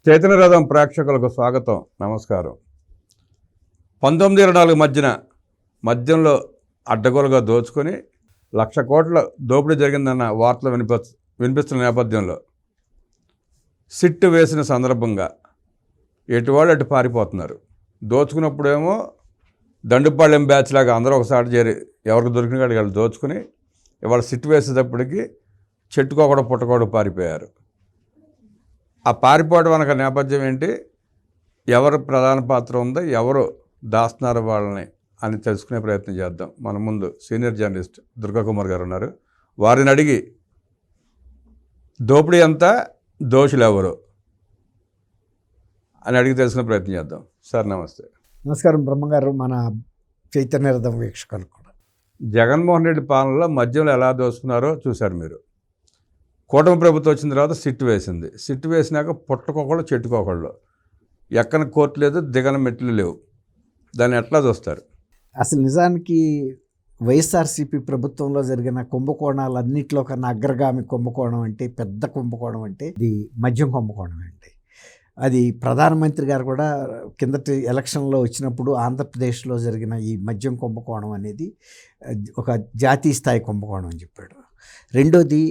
చైతన్య రథం ప్రేక్షకులకు స్వాగతం, నమస్కారం. 1924 మద్యంలో అడ్డగోలుగా దోచుకొని 1,00,000 కోట్ల దోపిడీ జరిగిందన్న వార్తలు వినిపిస్తున్న నేపథ్యంలో సిట్టు వేసిన సందర్భంగా ఎటువాళ్ళు అటు పారిపోతున్నారు. దోచుకున్నప్పుడేమో దండుపాళ్యం బ్యాచ్ లాగా అందరూ ఒకసారి చేరి ఎవరికి దొరికిన కాడికి వాళ్ళు దోచుకుని ఇవాళ సిట్టు వేసేటప్పటికి చెట్టుకోకూడ పుట్టకూడ పారిపోయారు. ఆ పారిపోవడం వెనక నేపథ్యం ఏంటి, ఎవరు ప్రధాన పాత్ర ఉందో, ఎవరు దాస్తున్నారు వాళ్ళని అని తెలుసుకునే ప్రయత్నం చేద్దాం. మన ముందు సీనియర్ జర్నలిస్ట్ దుర్గాకుమార్ గారు ఉన్నారు. వారిని అడిగి దోపిడీ అంతా, దోషులు ఎవరు అని అడిగి తెలుసుకునే ప్రయత్నం చేద్దాం. సార్ నమస్తే. నమస్కారం బ్రహ్మగారు, మన చైతన్య రథం వీక్షకులు కూడా. జగన్మోహన్ రెడ్డి పాలనలో మద్యంలో ఎలా దోచుకున్నారో చూశారు మీరు. కూటమి ప్రభుత్వం వచ్చిన తర్వాత సిట్టు వేసింది. సిట్టు వేసినాక పుట్టకొకళ్ళు చెట్టుకోకళ్ళు, ఎక్కన కోర్టు లేదు, దిగన మెట్లు లేవు. దాన్ని ఎట్లా చూస్తారు? అసలు నిజానికి వైఎస్ఆర్సీపీ ప్రభుత్వంలో జరిగిన కుంభకోణాలన్నింటిలో కన్నా అగ్రగామి కుంభకోణం అంటే, పెద్ద కుంభకోణం అంటే ఇది మద్యం కుంభకోణం అండి. అది ప్రధానమంత్రి గారు కూడా కిందటి ఎలక్షన్లో వచ్చినప్పుడు ఆంధ్రప్రదేశ్లో జరిగిన ఈ మద్యం కుంభకోణం అనేది ఒక జాతీయ స్థాయి కుంభకోణం అని చెప్పాడు. రెండోది,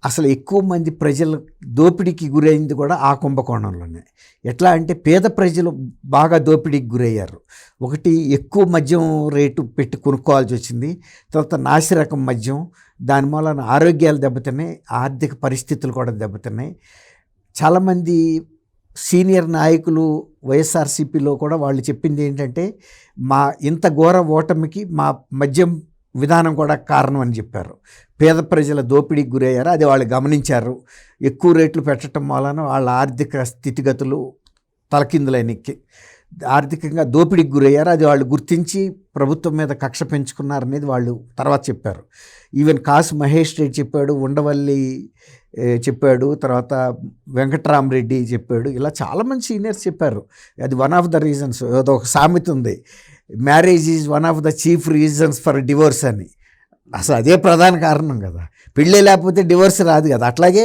అసలు ఎక్కువ మంది ప్రజలు దోపిడీకి గురైంది కూడా ఆ కుంభకోణంలోనే. ఎట్లా అంటే పేద ప్రజలు బాగా దోపిడీకి గురయ్యారు. ఒకటి, ఎక్కువ మద్యం రేటు పెట్టి కొనుక్కోవాల్సి వచ్చింది. తర్వాత నాసిరకం మద్యం, దాని మూలన ఆరోగ్యాలు దెబ్బతిన్నాయి, ఆర్థిక పరిస్థితులు కూడా దెబ్బతిన్నాయి. చాలామంది సీనియర్ నాయకులు వైఎస్ఆర్సీపీలో కూడా వాళ్ళు చెప్పింది ఏంటంటే, మా ఇంత ఘోర ఓటమికి మా మద్యం విధానం కూడా కారణం అని చెప్పారు. పేద ప్రజల దోపిడీకి గురయ్యారు, అది వాళ్ళు గమనించారు. ఎక్కువ రేట్లు పెట్టడం వలన వాళ్ళ ఆర్థిక స్థితిగతులు తలకిందులైనకి ఆర్థికంగా దోపిడీకి గురయ్యారు. అది వాళ్ళు గుర్తించి ప్రభుత్వం మీద కక్ష పెంచుకున్నారనేది వాళ్ళు తర్వాత చెప్పారు. ఈవెన్ కాసు మహేష్ రెడ్డి చెప్పాడు, ఉండవల్లి చెప్పాడు, తర్వాత వెంకట్రామరెడ్డి చెప్పాడు. ఇలా చాలామంది సీనియర్స్ చెప్పారు. అది వన్ ఆఫ్ ద రీజన్స్. అదొక సామెత ఉంది, marriage is one of the chief reasons for divorce అని. అసలు అదే ప్రధాన కారణం కదా, పెళ్ళి లేకపోతే డివోర్స్ రాదు కదా. అట్లాగే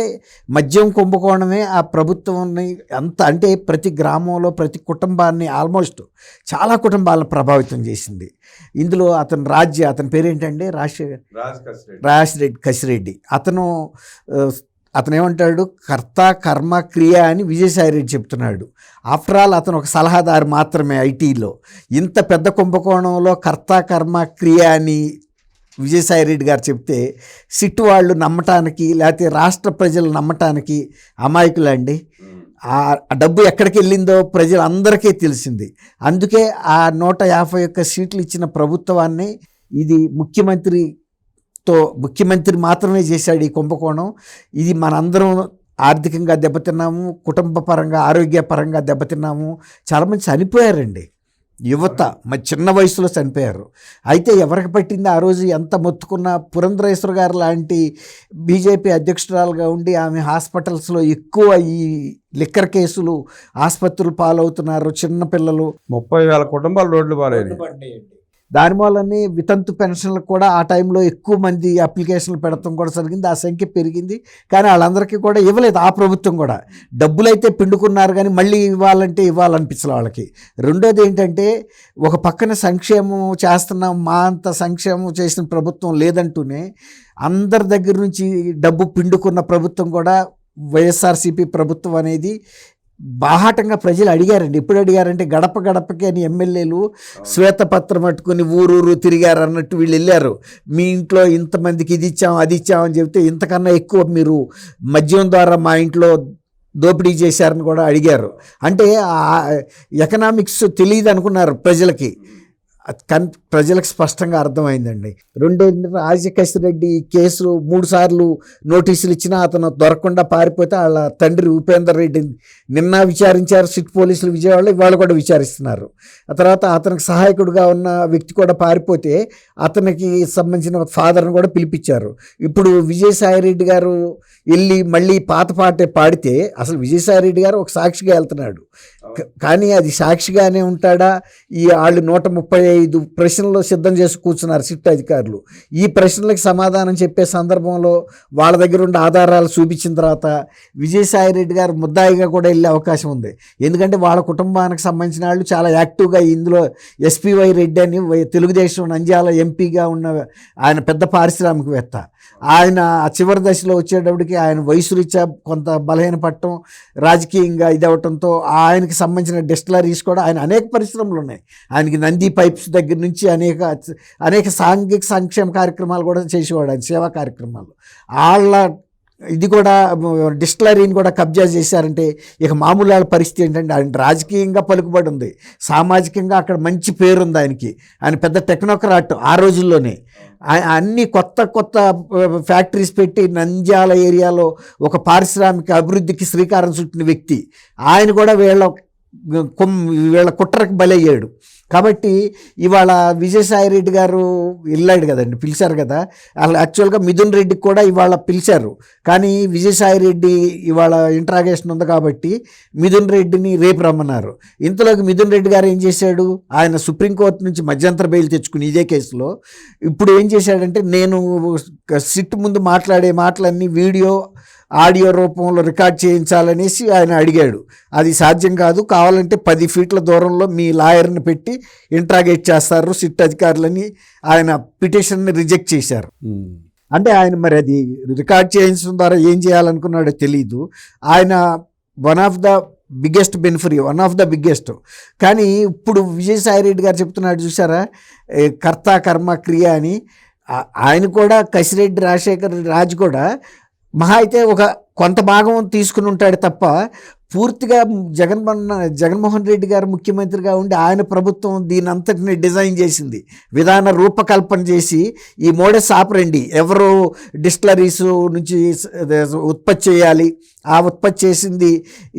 మద్యం కుంభకోణమే ఆ ప్రభుత్వాన్ని అంత, అంటే ప్రతి గ్రామంలో ప్రతి కుటుంబాన్ని, ఆల్మోస్ట్ చాలా కుటుంబాలను ప్రభావితం చేసింది. ఇందులో అతని పేరేంటంటే రాజశేఖర్ కసిరెడ్డి. అతను ఏమంటాడు, కర్త కర్మ క్రియ అని విజయసాయి రెడ్డి చెప్తున్నాడు. ఆఫ్టర్ ఆల్ అతను ఒక సలహాదారు మాత్రమే ఐటీలో. ఇంత పెద్ద కుంభకోణంలో కర్త కర్మ క్రియ అని విజయసాయి రెడ్డి గారు చెప్తే సిట్టు వాళ్ళు నమ్మటానికి, లేకపోతే రాష్ట్ర ప్రజలు నమ్మటానికి అమాయకులండి. ఆ డబ్బు ఎక్కడికి వెళ్ళిందో ప్రజలందరికీ తెలిసింది. అందుకే ఆ 151 సీట్లు ఇచ్చిన ప్రభుత్వాన్ని, ఇది ముఖ్యమంత్రి మాత్రమే చేశాడు ఈ కుంభకోణం. ఇది మనందరం ఆర్థికంగా దెబ్బతిన్నాము, కుటుంబ పరంగా ఆరోగ్యపరంగా దెబ్బతిన్నాము. చాలామంది చనిపోయారండి, యువత చిన్న వయసులో చనిపోయారు. అయితే ఎవరికి పట్టింది ఆ రోజు? ఎంత మొత్తుకున్న పురంధరేశ్వర గారు లాంటి బీజేపీ అధ్యక్షురాలుగా ఉండి ఆమె హాస్పిటల్స్లో ఎక్కువ ఈ లిక్కర్ కేసులు, ఆసుపత్రులు పాలవుతున్నారు చిన్నపిల్లలు. 30,000 కుటుంబాలు రోడ్లు పాలయ్యాయి. దాని వల్లనే వితంతు పెన్షన్లకు కూడా ఆ టైంలో ఎక్కువ మంది అప్లికేషన్లు పెడతాం కూడా జరిగింది. ఆ సంఖ్య పెరిగింది, కానీ వాళ్ళందరికీ కూడా ఇవ్వలేదు ఆ ప్రభుత్వం కూడా. డబ్బులైతే పిండుకున్నారు, కానీ మళ్ళీ ఇవ్వాలనిపించలే వాళ్ళకి. రెండోది ఏంటంటే, ఒక పక్కన సంక్షేమం చేస్తున్నాం, మా అంత సంక్షేమం చేసిన ప్రభుత్వం లేదంటూనే అందరి దగ్గర నుంచి డబ్బు పిండుకున్న ప్రభుత్వం కూడా వైఎస్ఆర్సీపీ ప్రభుత్వం అనేది బాహాటంగా ప్రజలు అడిగారండి. ఎప్పుడు అడిగారంటే, గడప గడపకి అని ఎమ్మెల్యేలు శ్వేతపత్రం పట్టుకుని ఊరూరు తిరిగారు అన్నట్టు వీళ్ళు వెళ్ళారు. మీ ఇంట్లో ఇంతమందికి ఇది ఇచ్చాం అది ఇచ్చామని చెప్తే, ఇంతకన్నా ఎక్కువ మీరు మద్యం ద్వారా మా ఇంట్లో దోపిడీ చేశారని కూడా అడిగారు. అంటే ఎకనామిక్స్ తెలియదు అనుకున్నారు ప్రజలకి, కానీ ప్రజలకు స్పష్టంగా అర్థమైందండి. రెండోది, రాజశేఖర్ రెడ్డి కేసు 3 సార్లు నోటీసులు ఇచ్చినా అతను దొరకకుండా పారిపోతే వాళ్ళ తండ్రి ఉపేందర్ రెడ్డిని నిన్న విచారించారు సిట్ పోలీసులు విజయవాడలో, ఇవాళ కూడా విచారిస్తున్నారు. ఆ తర్వాత అతనికి సహాయకుడిగా ఉన్న వ్యక్తి కూడా పారిపోతే అతనికి సంబంధించిన ఫాదర్ని కూడా పిలిపించారు. ఇప్పుడు విజయసాయి రెడ్డి గారు వెళ్ళి మళ్ళీ పాత పాటే పాడితే, అసలు విజయసాయి రెడ్డి గారు ఒక సాక్షిగా వెళ్తున్నాడు. కానీ అది సాక్షిగానే ఉంటాడా? ఈ వాళ్ళు 135 ప్రశ్నలు సిద్ధం చేసి కూర్చున్నారు సిట్ అధికారులు. ఈ ప్రశ్నలకు సమాధానం చెప్పే సందర్భంలో వాళ్ళ దగ్గర ఉండే ఆధారాలు చూపించిన తర్వాత విజయసాయి రెడ్డి గారు ముద్దాయిగా కూడా వెళ్ళే అవకాశం ఉంది. ఎందుకంటే వాళ్ళ కుటుంబానికి సంబంధించిన వాళ్ళు చాలా యాక్టివ్గా ఇందులో ఎస్పీవై రెడ్డి అని తెలుగుదేశం నంద్యాల ఎంపీగా ఉన్న ఆయన పెద్ద పారిశ్రామికవేత్త. ఆయన చివరి దశలో వచ్చేటప్పటికి ఆయన వయసు రీత్యా కొంత బలహీనపడటం, రాజకీయంగా ఇదవటంతో ఆయనకి సంబంధించిన డిస్టిలరీస్ కూడా ఆయన అనేక పరిశ్రమలు ఉన్నాయి. ఆయనకి నంది పైప్స్ దగ్గర నుంచి అనేక సాంఘిక సంక్షేమ కార్యక్రమాలు కూడా చేసేవాడు, ఆయన సేవా కార్యక్రమాలు. వాళ్ళ ఇది కూడా డిస్టిలరీని కూడా కబ్జా చేశారంటే ఇక మామూలు వాళ్ళ పరిస్థితి ఏంటంటే ఆయన రాజకీయంగా పలుకుబడి ఉంది, సామాజికంగా అక్కడ మంచి పేరుంది ఆయనకి. ఆయన పెద్ద టెక్నోక్రాట్ ఆ రోజుల్లోనే. అన్ని కొత్త ఫ్యాక్టరీస్ పెట్టి నంద్యాల ఏరియాలో ఒక పారిశ్రామిక అభివృద్ధికి శ్రీకారం చుట్టిన వ్యక్తి. ఆయన కూడా వీళ్ళ కుట్రకు బలయ్యాడు. కాబట్టి ఇవాళ విజయసాయి రెడ్డి గారు వెళ్ళాడు కదండి, పిలిచారు కదా. అసలు యాక్చువల్గా మిథున్ రెడ్డికి కూడా ఇవాళ పిలిచారు, కానీ విజయసాయి రెడ్డి ఇవాళ ఇంట్రాగేషన్ ఉంది కాబట్టి మిథున్ రెడ్డిని రేపు రమ్మన్నారు. ఇంతలోకి మిథున్ రెడ్డి గారు ఏం చేశాడు, ఆయన సుప్రీంకోర్టు నుంచి మధ్యంతర బెయిల్ తెచ్చుకుని ఇదే కేసులో ఇప్పుడు ఏం చేశాడంటే, నేను సిట్ ముందు మాట్లాడే మాటలన్నీ ఆడియో రూపంలో రికార్డ్ చేయించాలనేసి ఆయన అడిగాడు. అది సాధ్యం కాదు, కావాలంటే 10 ఫీట్ల దూరంలో మీ లాయర్ని పెట్టి ఇంట్రాగేట్ చేస్తారు సిట్ అధికారులని ఆయన పిటిషన్ని రిజెక్ట్ చేశారు. అంటే ఆయన మరి అది రికార్డ్ చేయించడం ద్వారా ఏం చేయాలనుకున్నాడో తెలీదు. ఆయన వన్ ఆఫ్ ద బిగ్గెస్ట్. కానీ ఇప్పుడు విజయసాయి రెడ్డి గారు చెప్తున్నాడు చూసారా, కర్త కర్మ క్రియ అని. ఆయన కూడా కసిరెడ్డి రాజశేఖర్ రాజు కూడా మహా అయితే ఒక కొంత భాగం తీసుకుని ఉంటాడు తప్ప పూర్తిగా జగన్మోహన్ రెడ్డి గారు ముఖ్యమంత్రిగా ఉండి ఆయన ప్రభుత్వం దీని అంతటిని డిజైన్ చేసింది, విధాన రూపకల్పన చేసి ఈ మోడస్ ఆపరండి ఎవరు డిస్టిలరీస్ నుంచి ఉత్పత్తి చేయాలి, ఆ ఉత్పత్తి చేసింది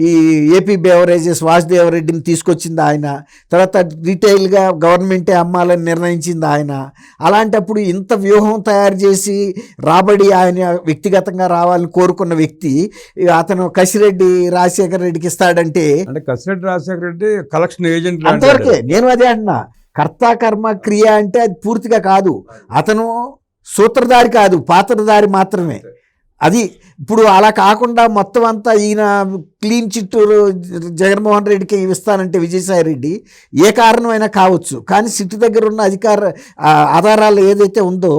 ఈ ఏపీ బెవరేజెస్ వాసుదేవరెడ్డిని తీసుకొచ్చింది ఆయన. తర్వాత రీటైల్గా గవర్నమెంటే అమ్మాలని నిర్ణయించింది ఆయన. అలాంటప్పుడు ఇంత వ్యూహం తయారు చేసి రాబడి ఆయన వ్యక్తిగతంగా రావాలని కోరుకున్న వ్యక్తి అతను కసిరెడ్డి రాజశేఖర రెడ్డికి ఇస్తాడంటే, అంటే కసిరెడ్డి రాజశేఖర రెడ్డి కలెక్షన్ ఏజెంట్ అంతవరకే. నేను అదే అంటున్నా, కర్త కర్మ క్రియ అంటే అది పూర్తిగా కాదు. అతను సూత్రధారి కాదు, పాత్రధారి మాత్రమే. అది ఇప్పుడు అలా కాకుండా మొత్తం అంతా ఈయన క్లీన్ చిట్టూరు జగన్మోహన్ రెడ్డికి ఇస్తానంటే విజయసాయి రెడ్డి ఏ కారణమైనా కావచ్చు, కానీ సిట్టు దగ్గర ఉన్న ఆధారాలు ఏదైతే ఉందో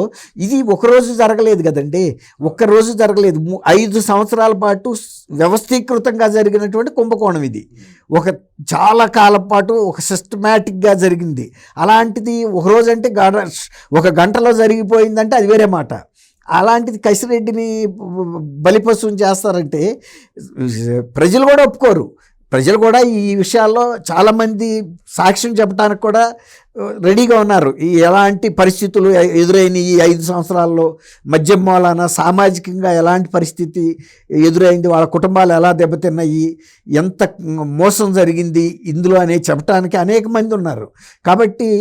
ఇది ఒకరోజు జరగలేదు కదండి, ఒక్కరోజు జరగలేదు. 5 సంవత్సరాల పాటు వ్యవస్థీకృతంగా జరిగినటువంటి కుంభకోణం ఇది. చాలా కాలం పాటు ఒక సిస్టమేటిక్గా జరిగింది. అలాంటిది ఒకరోజు అంటే ఒక గంటలో జరిగిపోయిందంటే అది వేరే మాట. అలాంటిది కసిరెడ్డిని బలిపశువుని చేస్తారంటే ప్రజలు కూడా ఒప్పుకోరు. ప్రజలు కూడా ఈ విషయాల్లో చాలామంది సాక్ష్యం చెప్పడానికి కూడా రెడీగా ఉన్నారు. ఈ ఎలాంటి పరిస్థితులు ఎదురైన ఈ 5 సంవత్సరాల్లో మద్యం మూలాన సామాజికంగా ఎలాంటి పరిస్థితి ఎదురైంది, వాళ్ళ కుటుంబాలు ఎలా దెబ్బతిన్నాయి, ఎంత మోసం జరిగింది ఇందులో అనేది చెప్పడానికి అనేక మంది ఉన్నారు. కాబట్టి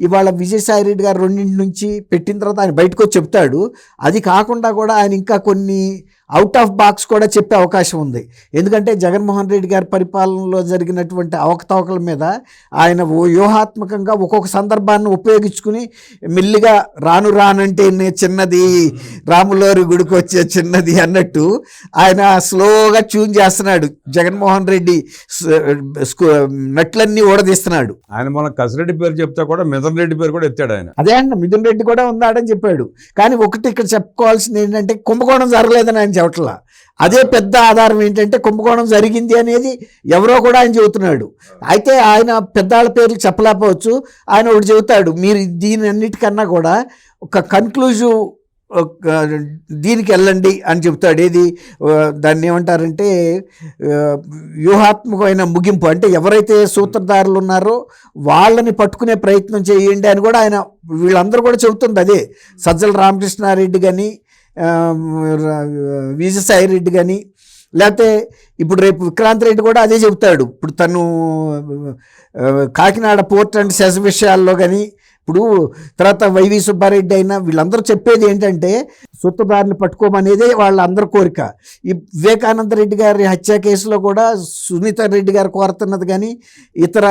ఇవాళ విజయసాయి రెడ్డి గారు 2 నుంచి పెట్టిన తర్వాత ఆయన బయటకు వచ్చి చెప్తాడు. అది కాకుండా కూడా ఆయన ఇంకా కొన్ని అవుట్ ఆఫ్ బాక్స్ కూడా చెప్పే అవకాశం ఉంది. ఎందుకంటే జగన్మోహన్ రెడ్డి గారి పరిపాలనలో జరిగినటువంటి అవకతవకల మీద ఆయన వ్యూహాత్మకంగా ఒక్కొక్క సందర్భాన్ని ఉపయోగించుకుని మెల్లిగా రానంటే చిన్నది రాములోరి గుడికి వచ్చే చిన్నది అన్నట్టు ఆయన స్లోగా ట్యూన్ చేస్తున్నాడు. జగన్మోహన్ రెడ్డి నట్లన్నీ ఓడదీస్తున్నాడు. ఆయన మన కసిరెడ్డి పేరు చెప్తా కూడా మిథున్ రెడ్డి పేరు కూడా ఎత్తాడు ఆయన. అదే అండి, మిథున్ రెడ్డి కూడా ఉన్నాడని చెప్పాడు. కానీ ఒకటి ఇక్కడ చెప్పుకోవాల్సింది ఏంటంటే కుంభకోణం జరగలేదని ఆయన చెప్పట్లా. అదే పెద్ద ఆధారం ఏంటంటే కుంభకోణం జరిగింది అనేది ఎవరో కూడా ఆయన చెబుతున్నాడు. అయితే ఆయన పెద్దాళ్ళ పేర్లు చెప్పలేకపోవచ్చు, ఆయన ఒకటి చెబుతాడు, మీరు దీని అన్నిటికన్నా కూడా ఒక కన్క్లూజివ్ దీనికి వెళ్ళండి అని చెప్తాడు. ఏది దాన్ని ఏమంటారంటే వ్యూహాత్మకమైన ముగింపు, అంటే ఎవరైతే సూత్రధారులు ఉన్నారో వాళ్ళని పట్టుకునే ప్రయత్నం చేయండి అని కూడా ఆయన వీళ్ళందరూ కూడా చెబుతుంది. అదే సజ్జల రామకృష్ణారెడ్డి కానీ విజయసాయి రెడ్డి కానీ, లేకపోతే ఇప్పుడు రేపు విక్రాంత్ రెడ్డి కూడా అదే చెబుతాడు. ఇప్పుడు తను కాకినాడ పోర్ట్ అండ్ సెస్ విషయాల్లో కానీ, ఇప్పుడు తర్వాత వైవి సుబ్బారెడ్డి అయినా వీళ్ళందరూ చెప్పేది ఏంటంటే సూత్రధారిని పట్టుకోమనేదే వాళ్ళందరి కోరిక. ఈ వివేకానంద రెడ్డి గారి హత్య కేసులో కూడా సునీత రెడ్డి గారు కోరుతున్నది కానీ ఇతర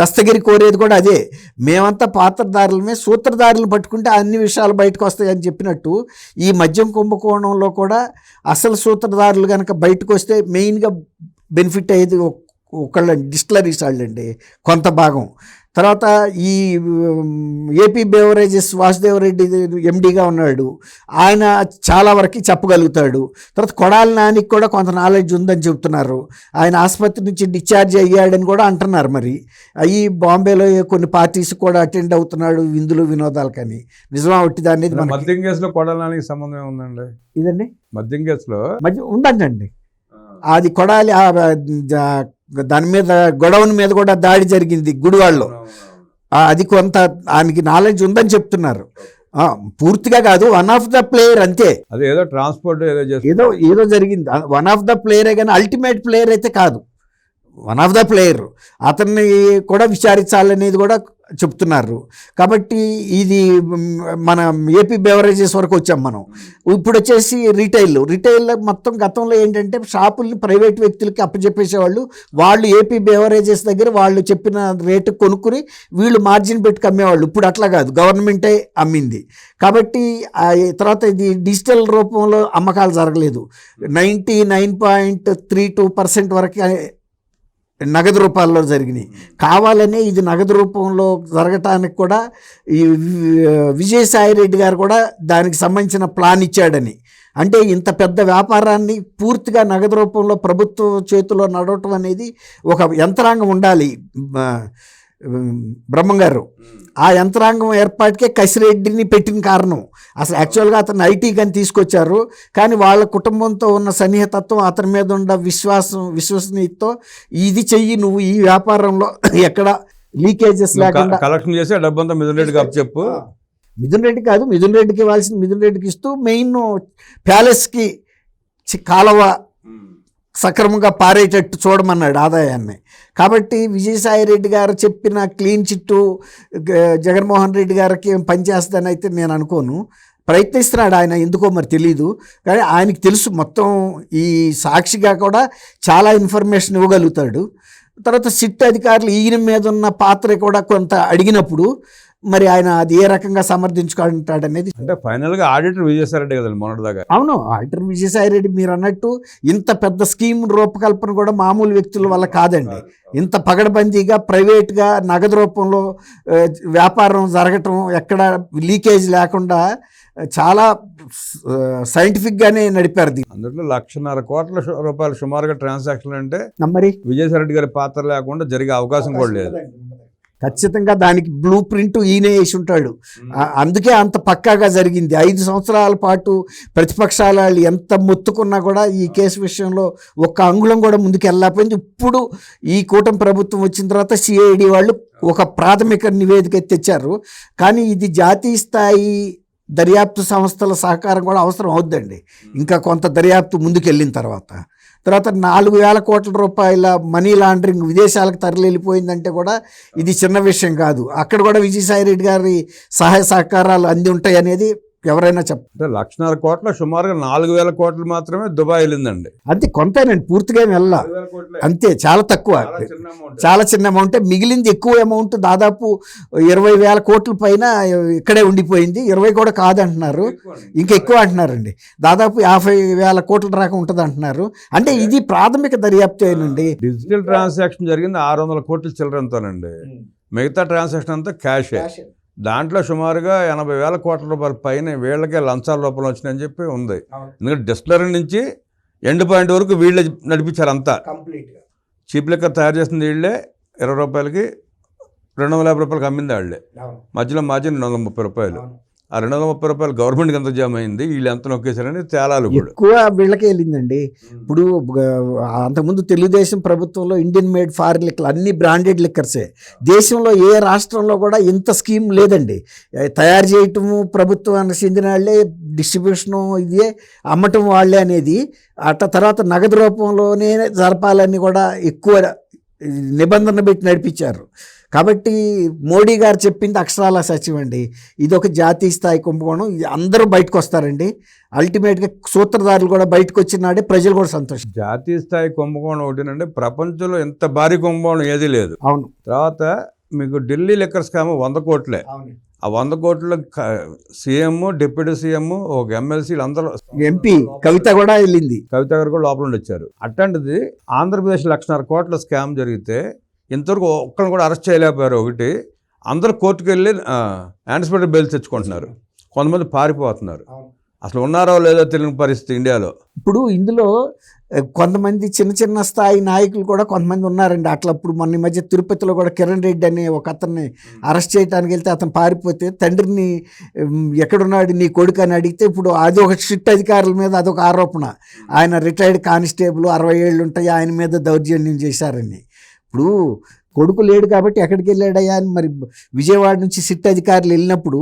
దస్తగిరి కోరేది కూడా అదే. మేమంతా పాత్రధారులమే, సూత్రధారులను పట్టుకుంటే అన్ని విషయాలు బయటకు వస్తాయని చెప్పినట్టు ఈ మద్యం కుంభకోణంలో కూడా అసలు సూత్రధారులు కనుక బయటకు వస్తే మెయిన్గా బెనిఫిట్ అయ్యేది ఒకళ్ళ డిస్టిలరీస్ వాళ్ళండి కొంత భాగం. తర్వాత ఈ ఏపీ బెవరేజెస్ వాసుదేవరెడ్డి ఎండీగా ఉన్నాడు, ఆయన చాలా వరకు చెప్పగలుగుతాడు. తర్వాత కొడాలి నానికి కూడా కొంత నాలెడ్జ్ ఉందని చెబుతున్నారు. ఆయన ఆసుపత్రి నుంచి డిశ్చార్జ్ అయ్యాడని కూడా అంటున్నారు. మరి అవి బాంబేలో కొన్ని పార్టీస్ కూడా అటెండ్ అవుతున్నాడు విందులు వినోదాలు. కానీ నిజమా ఒట్టిదా అనేది మద్యం కేసులో కొడాలి నానికి సంబంధం ఉందండి. ఇదండి మద్యం కేసులో ఉందండి. అది కొడాలి దాని మీద గొడవని మీద కూడా దాడి జరిగింది గుడివాడలో. అది కొంత ఆయనకి నాలెడ్జ్ ఉందని చెప్తున్నారు. పూర్తిగా కాదు, వన్ ఆఫ్ ద ప్లేయర్ అంతే. అది ఏదో ట్రాన్స్పోర్ట్ ఏదో జరిగింది, వన్ ఆఫ్ ద ప్లేయరే కానీ అల్టిమేట్ ప్లేయర్ అయితే కాదు. వన్ ఆఫ్ ద ప్లేయర్, అతన్ని కూడా విచారించాలనేది కూడా చెప్తున్నారు. కాబట్టి ఇది మన ఏపీ బెవరేజెస్ వరకు వచ్చాం మనం. ఇప్పుడు వచ్చేసి రిటైల్ మొత్తం గతంలో ఏంటంటే షాపుల్ని ప్రైవేట్ వ్యక్తులకి అప్పచెప్పేసేవాళ్ళు. వాళ్ళు ఏపీ బెవరేజెస్ దగ్గర వాళ్ళు చెప్పిన రేటు కొనుక్కుని వీళ్ళు మార్జిన్ పెట్టుకు అమ్మేవాళ్ళు. ఇప్పుడు అట్లా కాదు, గవర్నమెంటే అమ్మింది. కాబట్టి తర్వాత ఇది డిజిటల్ రూపంలో అమ్మకాలు జరగలేదు. 99.32% వరకు నగదు రూపాల్లో జరిగినాయి. కావాలనే ఇది నగదు రూపంలో జరగటానికి కూడా ఈ విజయసాయి రెడ్డి గారు కూడా దానికి సంబంధించిన ప్లాన్ ఇచ్చాడని. అంటే ఇంత పెద్ద వ్యాపారాన్ని పూర్తిగా నగదు రూపంలో ప్రభుత్వ చేతిలో నడవటం అనేది ఒక యంత్రాంగం ఉండాలి. బ్రహ్మంగారు ఆ యంత్రాంగం ఏర్పాటుకే కసిరెడ్డిని పెట్టిన కారణం. అసలు యాక్చువల్గా అతను ఐటీ కానీ తీసుకొచ్చారు, కానీ వాళ్ళ కుటుంబంతో ఉన్న సన్నిహితత్వం, అతని మీద ఉన్న విశ్వసనీయతతో ఇది చెయ్యి నువ్వు ఈ వ్యాపారంలో ఎక్కడ లీకేజెస్ లేకుండా కలెక్షన్ చేసి డబ్బంతా మిథున్ రెడ్డికి అప్పచెప్పు. మిథున్ రెడ్డి కాదు, మిథున్ రెడ్డికి ఇవ్వాల్సింది మిథున్ రెడ్డికి ఇస్తూ మెయిన్ ప్యాలెస్కి కాలువ సక్రమంగా పారేటట్టు చూడమన్నాడు ఆదాయాన్ని. కాబట్టి విజయసాయి రెడ్డి గారు చెప్పిన క్లీన్ చిట్టు జగన్మోహన్ రెడ్డి గారికి పనిచేస్తుందని అయితే నేను అనుకోను. ప్రయత్నిస్తున్నాడు ఆయన, ఎందుకో మరి తెలీదు. కానీ ఆయనకి తెలుసు మొత్తం. ఈ సాక్షిగా కూడా చాలా ఇన్ఫర్మేషన్ ఇవ్వగలుగుతాడు. తర్వాత సిట్ అధికారులు ఈయన మీద ఉన్న పాత్ర కూడా కొంత అడిగినప్పుడు మరి ఆయన అది ఏ రకంగా సమర్థించుకుంటాడు అనేది. అంటే ఫైనల్గా ఆడిటర్ విజయసాయి రెడ్డి కదండి మొన్నటిదాకా. అవును, ఆడిటర్ విజయసాయి రెడ్డి మీరు అన్నట్టు ఇంత పెద్ద స్కీమ్ రూపకల్పన కూడా మామూలు వ్యక్తుల వల్ల కాదండి. ఇంత పగడబందీగా ప్రైవేట్గా నగదు రూపంలో వ్యాపారం జరగటం, ఎక్కడ లీకేజ్ లేకుండా చాలా సైంటిఫిక్గానే నడిపారు. అందులో 1.5 కోట్ల రూపాయలు సుమారుగా ట్రాన్సాక్షన్ అంటే మరి విజయసాయి రెడ్డి గారి పాత్ర లేకుండా జరిగే అవకాశం కూడా లేదు. ఖచ్చితంగా దానికి బ్లూ ప్రింట్ ఈయనే వేసి ఉంటాడు. అందుకే అంత పక్కాగా జరిగింది. 5 సంవత్సరాల పాటు ప్రతిపక్షాల వాళ్ళు ఎంత మొత్తుకున్నా కూడా ఈ కేసు విషయంలో ఒక్క అంగుళం కూడా ముందుకు వెళ్ళకపోయింది. ఇప్పుడు ఈ కూటమి ప్రభుత్వం వచ్చిన తర్వాత సిఐడి వాళ్ళు ఒక ప్రాథమిక నివేదిక తెచ్చారు. కానీ ఇది జాతీయ స్థాయి దర్యాప్తు సంస్థల సహకారం కూడా అవసరం అవుద్దండి. ఇంకా కొంత దర్యాప్తు ముందుకు వెళ్ళిన తర్వాత 4,000 కోట్ల రూపాయల మనీ లాండరింగ్ విదేశాలకు తరలి వెళ్ళిపోయిందంటే కూడా ఇది చిన్న విషయం కాదు. అక్కడ కూడా విజయసాయి రెడ్డి గారి సహాయ సహకారాలు అంది ఉంటాయి అనేది ఎవరైనా చెప్తారు. 1.5 కోట్ల సుమారుగా 4,000 కోట్లు మాత్రమే దుబాయ్ వెళ్ళిందండి. అంతే, కొంతేనండి, పూర్తిగా వెళ్ళా అంతే, చాలా తక్కువ, చాలా చిన్న అమౌంట్. మిగిలింది ఎక్కువ అమౌంట్, దాదాపు 20,000 కోట్ల పైన ఇక్కడే ఉండిపోయింది. 20 కూడా కాదంటున్నారు, ఇంకా ఎక్కువ అంటున్నారండి. దాదాపు 50,000 కోట్ల దాకా ఉంటుంది అంటున్నారు. అంటే ఇది ప్రాథమిక దర్యాప్తు అయినండి. డిజిటల్ ట్రాన్సాక్షన్ జరిగింది 600 కోట్ల చిల్లరంతోనండి. మిగతా ట్రాన్సాక్షన్ అంతా క్యాషే. దాంట్లో సుమారుగా 80,000 కోట్ల రూపాయల పైన వీళ్ళకే లంచాల రూపంలో వచ్చినాయని చెప్పి ఉంది. ఎందుకంటే డిస్టిలరీ నుంచి ఎండ్ పాయింట్ వరకు వీళ్ళే నడిపించారు అంతా. చీప్ లిక్కర్ తయారు చేసింది వీళ్ళే, 20 రూపాయలకి 250 రూపాయలకి అమ్మింది వాళ్ళే. మధ్యలో మార్జిన్ 230 రూపాయలు. ఆ 230 రూపాయలు గవర్నమెంట్కి ఎంత జమ అయింది, వీళ్ళు ఎంత నొక్కేశారని తేలాలు ఎక్కువ వీళ్ళకే వెళ్ళిందండి. ఇప్పుడు అంతకుముందు తెలుగుదేశం ప్రభుత్వంలో ఇండియన్ మేడ్ ఫారిన్ లిక్కర్ అన్ని బ్రాండెడ్ లిక్కర్సే. దేశంలో ఏ రాష్ట్రంలో కూడా ఇంత స్కీమ్ లేదండి. తయారు చేయటము ప్రభుత్వానికి చెందిన వాళ్ళే, డిస్ట్రిబ్యూషను ఇదే, అమ్మటం వాళ్ళే అనేది. అట్లా తర్వాత నగదు రూపంలోనే జరపాలని కూడా ఎక్కువ నిబంధన పెట్టి నడిపించారు. కాబట్టి మోడీ గారు చెప్పింది అక్షరాల సత్యం అండి. ఇది ఒక జాతీయ స్థాయి కుంభకోణం. ఇది అందరూ బయటకు వస్తారండి. అల్టిమేట్గా సూత్రధారులు కూడా బయటకు వచ్చినాడే ప్రజలు కూడా సంతోషం. జాతీయ స్థాయి కుంభకోణం ఒకటేనండి, ప్రపంచంలో ఇంత భారీ కుంభకోణం ఏదీ లేదు. అవును. తర్వాత మీకు ఢిల్లీ లిక్కర్ స్కామ్ 100 కోట్లే. ఆ 100 కోట్ల సీఎం, డిప్యూటీ సీఎం, ఒక ఎమ్మెల్సీలు అందరూ, ఎంపీ కవిత కూడా వెళ్ళింది. కవిత గారు కూడా లోపల నుండి వచ్చారు. అట్లాంటిది ఆంధ్రప్రదేశ్ 1,50,000 కోట్ల స్కామ్ జరిగితే ఇంతవరకు ఒక్కరిని కూడా అరెస్ట్ చేయలేకపోయారు. ఒకటి, అందరూ కోర్టుకు వెళ్ళి యాంటిసిపేటెడ్ బెయిల్ తెచ్చుకుంటున్నారు. కొంతమంది పారిపోతున్నారు. అసలు ఉన్నారో లేదో తెలియని పరిస్థితి ఇండియాలో. ఇప్పుడు ఇందులో కొంతమంది చిన్న చిన్న స్థాయి నాయకులు కూడా కొంతమంది ఉన్నారండి. అట్లా ఇప్పుడు మొన్న ఈ మధ్య తిరుపతిలో కూడా కిరణ్ రెడ్డి అనే ఒక అతన్ని అరెస్ట్ చేయడానికి వెళ్తే అతను పారిపోతే తండ్రిని ఎక్కడున్నాడు నీ కొడుకు అని అడిగితే ఇప్పుడు అది ఒక స్ట్రిక్ట్ అధికారుల మీద అదొక ఆరోపణ. ఆయన రిటైర్డ్ కానిస్టేబుల్, 60 ఏళ్ళు ఉంటాయి, ఆయన మీద దౌర్జన్యం చేశారని. ఇప్పుడు కొడుకు లేడు కాబట్టి ఎక్కడికి వెళ్ళాడయ్యా అని మరి విజయవాడ నుంచి సిట్ అధికారులు వెళ్ళినప్పుడు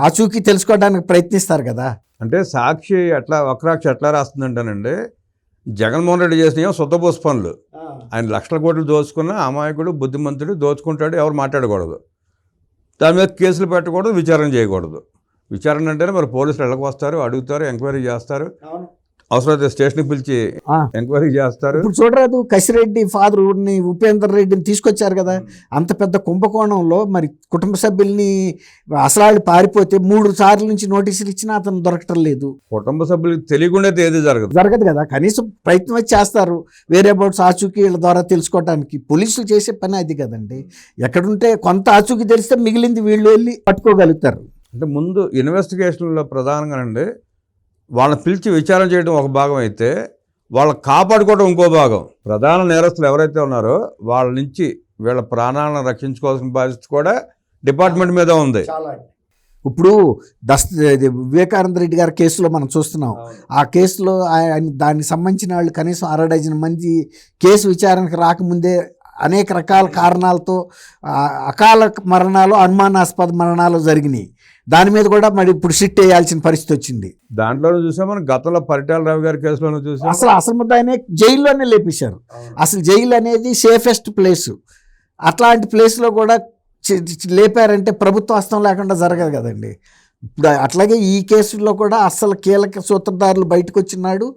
ఆచూకీ తెలుసుకోవడానికి ప్రయత్నిస్తారు కదా. అంటే సాక్షి ఎట్లా వక్రాక్షి ఎట్లా రాస్తుందంటానండి, జగన్మోహన్ రెడ్డి చేసినవి సొత్తపోసు పనులు. ఆయన 1,00,000 కోట్లు దోచుకున్న అమాయకుడు, బుద్ధిమంతుడు, దోచుకుంటాడు, ఎవరు మాట్లాడకూడదు. దాని మీద కేసులు పెట్టకూడదు, విచారణ చేయకూడదు. విచారణ అంటేనే మరి పోలీసులు ఎళ్ళకి వస్తారు, అడుగుతారు, ఎంక్వైరీ చేస్తారు, అవసరమైతే స్టేషన్కి పిలిచి ఎంక్వైరీ చేస్తారు. ఇప్పుడు చూడరాదు, కసిరెడ్డి ఫాదర్ని ఉపేందర్ రెడ్డిని తీసుకొచ్చారు కదా. అంత పెద్ద కుంభకోణంలో మరి కుటుంబ సభ్యుల్ని అసలు పారిపోతే 3 సార్లు నుంచి నోటీసులు ఇచ్చినా అతను దొరకటం లేదు. కుటుంబ సభ్యులకు తెలియకుండా ఏది జరగదు కదా. కనీసం ప్రయత్నం అయితే చేస్తారు, వేరే బోర్డ్స్ ఆచూకీ వీళ్ళ ద్వారా తెలుసుకోవడానికి. పోలీసులు చేసే పని అది కదండి. ఎక్కడుంటే కొంత ఆచూకీ తెలిస్తే మిగిలింది వీళ్ళు వెళ్ళి పట్టుకోగలుగుతారు. అంటే ముందు ఇన్వెస్టిగేషన్లో ప్రధానంగా అండి వాళ్ళని పిలిచి విచారణ చేయడం ఒక భాగం అయితే, వాళ్ళని కాపాడుకోవడం ఇంకో భాగం. ప్రధాన నేరస్తులు ఎవరైతే ఉన్నారో వాళ్ళ నుంచి వీళ్ళ ప్రాణాలను రక్షించుకోవాల్సిన బాధ్యత కూడా డిపార్ట్మెంట్ మీద ఉంది. ఇప్పుడు వివేకానంద రెడ్డి గారి కేసులో మనం చూస్తున్నాం. ఆ కేసులో దానికి సంబంధించిన వాళ్ళు కనీసం 60 డజన్ మంది కేసు విచారణకు రాకముందే అనేక రకాల కారణాలతో అకాల మరణాలు, అనుమానాస్పద మరణాలు జరిగినాయి. దాని మీద కూడా మరి ఇప్పుడు సిట్ వేయాల్సిన పరిస్థితి వచ్చింది. దాంట్లోనే చూసాం మనం, గతంలో పరిటాల రావు గారి కేసులోనే చూసాం. అసలు ముద్దాయనే జైల్లోనే లేపేశారు. అసలు జైలు అనేది సేఫెస్ట్ ప్లేసు. అట్లాంటి ప్లేస్లో కూడా లేపారంటే ప్రభుత్వ హస్తం లేకుండా జరగదు కదండి. ఇప్పుడు అట్లాగే ఈ కేసుల్లో కూడా అస్సలు కీలక సూత్రధారులు బయటకు వచ్చినాడు.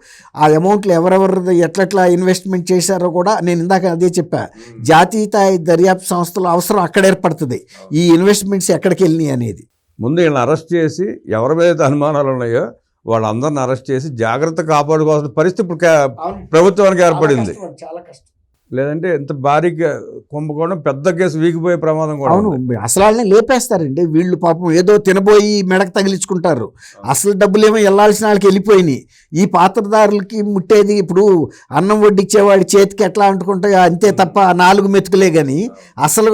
ఆ అమౌంట్లు ఎవరెవరు ఎట్లెట్లా ఇన్వెస్ట్మెంట్ చేశారో కూడా నేను ఇందాక అదే చెప్పా. జాతీయ స్థాయి దర్యాప్తు సంస్థలు అవసరం అక్కడ ఏర్పడుతుంది, ఈ ఇన్వెస్ట్మెంట్స్ ఎక్కడికి వెళ్ళినాయి అనేది. ముందు వీళ్ళని అరెస్ట్ చేసి ఎవరి మీద అనుమానాలు ఉన్నాయో వాళ్ళందరిని అరెస్ట్ చేసి జాగ్రత్త కాపాడుకోవాల్సిన పరిస్థితి ఇప్పుడు ప్రభుత్వానికి ఏర్పడింది. చాలా కష్టం. లేదంటే ఎంత భారీ కుంభకోణం, పెద్ద కేసు వీగిపోయే ప్రమాదం కూడా. అవును, అసలు వాళ్ళని లేపేస్తారండి వీళ్ళు. పాపం ఏదో తినబోయి మెడకు తగిలించుకుంటారు. అసలు డబ్బులేమో వెళ్ళాల్సిన వాళ్ళకి వెళ్ళిపోయినాయి. ఈ పాత్రదారులకి ముట్టేది ఇప్పుడు అన్నం వడ్డిచ్చేవాడి చేతికి ఎట్లా అంటుకుంటాయో అంతే తప్ప 4 మెతుకులే కానీ అసలు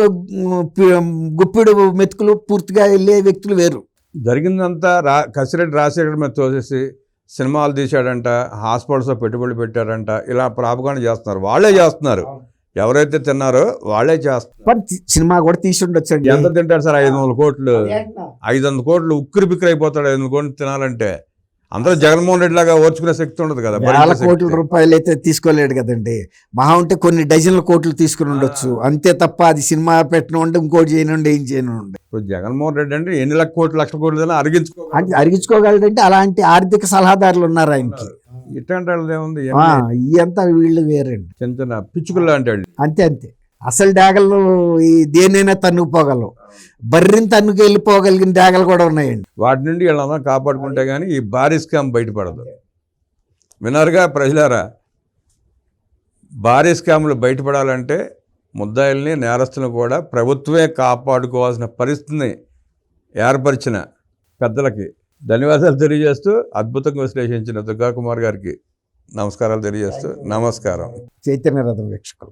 గుప్పిడు మెతుకులు పూర్తిగా వెళ్ళే వ్యక్తులు వేరు. జరిగిందంతా కసిరెడ్డి రాజశేఖర్ మీద తోసేసి సినిమాలు తీశాడంట, హాస్పిటల్స్లో పెట్టుబడులు పెట్టారంట, ఇలా ప్రాపగాండ చేస్తున్నారు. వాళ్ళే చేస్తున్నారు, ఎవరైతే తిన్నారో వాళ్ళే చేస్తున్నారు. సినిమా కూడా తీసి ఉండొచ్చు. ఎంత తింటాడు సార్? 500 కోట్లు, 500 కోట్లు ఉక్కిరి బిక్కిరి అయిపోతాడు. 500 కోట్లు తినాలంటే అందరూ జగన్మోహన్ రెడ్డి లాగా ఓర్చుకునే శక్తి ఉండదు కదా. 1,000 కోట్ల రూపాయలు అయితే తీసుకోలేడు కదండి. మహా ఉంటే కొన్ని డజన్ల కోట్లు తీసుకుని ఉండొచ్చు అంతే తప్ప అది సినిమా పెట్టినండి, ఇంకోటి చేయనుండి, ఏం చేయనుండి. ఇప్పుడు జగన్మోహన్ రెడ్డి అంటే ఎన్ని లక్షల కోట్లు అరిగించుకోగలడంటే అలాంటి ఆర్థిక సలహాదారులు ఉన్నారు ఆయనకి. ఇట్లాంటి వాళ్ళది ఏముంది, ఇదంతా వీళ్ళు వేరండి, చిన్న చిన్న పిచ్చుకులు అంటే అంతే అంతే. అసలు డాగలు దేనైనా తన్నుకుపోగలవు, బర్రిని తన్నుకు వెళ్ళిపోగలిగిన డాగలు కూడా ఉన్నాయండి. వాటి నుండి వీళ్ళందరూ కాపాడుకుంటే కానీ ఈ భారీ స్కామ్ బయటపడదు. విన్నారుగా ప్రజలారా, భారీ స్కాములు బయటపడాలంటే ముద్దాయిల్ని, నేరస్తులను కూడా ప్రభుత్వమే కాపాడుకోవాల్సిన పరిస్థితిని ఏర్పరిచిన పెద్దలకి ధన్యవాదాలు తెలియజేస్తూ, అద్భుతంగా విశ్లేషించిన దుర్గా కుమార్ గారికి నమస్కారాలు తెలియజేస్తూ, నమస్కారం. చైతన్య రథం వీక్షకులు.